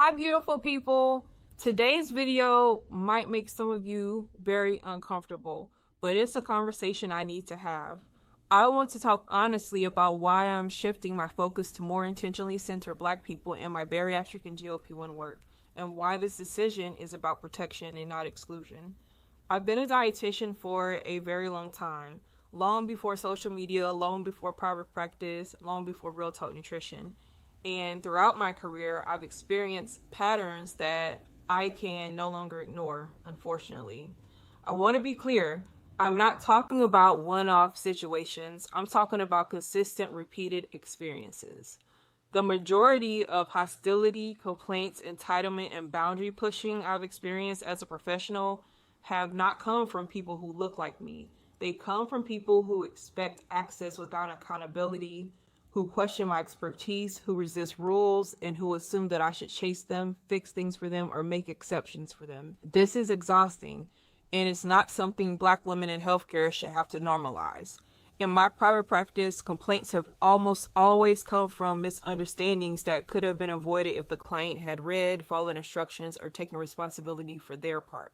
Hi, beautiful people. Today's video might make some of you very uncomfortable, but it's a conversation I need to have. I want to talk honestly about why I'm shifting my focus to more intentionally center Black people in my bariatric and GLP-1 work, and why this decision is about protection and not exclusion. I've been a dietitian for a very long time, long before social media, long before private practice, long before Real Talk Nutrition. And throughout my career, I've experienced patterns that I can no longer ignore, unfortunately. I want to be clear. I'm not talking about one off situations. I'm talking about consistent, repeated experiences. The majority of hostility, complaints, entitlement, and boundary pushing I've experienced as a professional have not come from people who look like me. They come from people who expect access without accountability, who question my expertise, who resist rules, and who assume that I should chase them, fix things for them, or make exceptions for them. This is exhausting, and it's not something Black women in healthcare should have to normalize. In my private practice, complaints have almost always come from misunderstandings that could have been avoided if the client had read, followed instructions, or taken responsibility for their part.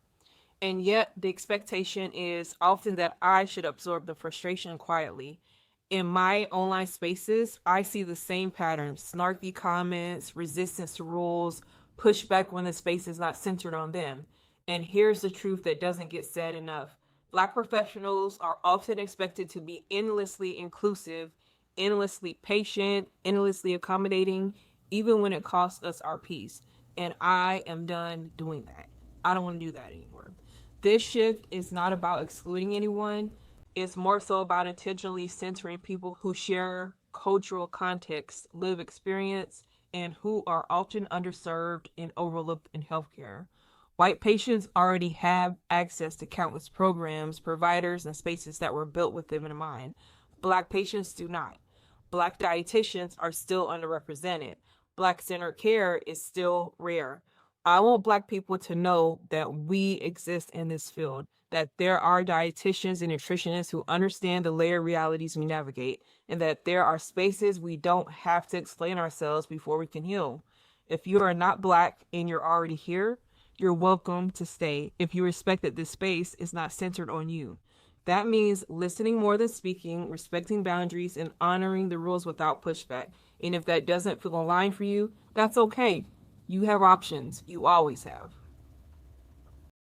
And yet, the expectation is often that I should absorb the frustration quietly. In my online spaces, I see the same patterns: snarky comments, resistance to rules, pushback when the space is not centered on them. And here's the truth that doesn't get said enough: Black professionals are often expected to be endlessly inclusive, endlessly patient, endlessly accommodating, even when it costs us our peace. And I am done doing that. I don't want to do that anymore. This shift is not about excluding anyone. It's more so about intentionally centering people who share cultural context, live experience, and who are often underserved and overlooked in healthcare. White patients already have access to countless programs, providers, and spaces that were built with them in mind. Black patients do not. Black dietitians are still underrepresented. Black centered care is still rare. I want Black people to know that we exist in this field, that there are dietitians and nutritionists who understand the layered realities we navigate, and that there are spaces we don't have to explain ourselves before we can heal. If you are not Black and you're already here, you're welcome to stay if you respect that this space is not centered on you. That means listening more than speaking, respecting boundaries, and honoring the rules without pushback. And if that doesn't feel aligned for you, that's okay. You have options. You always have.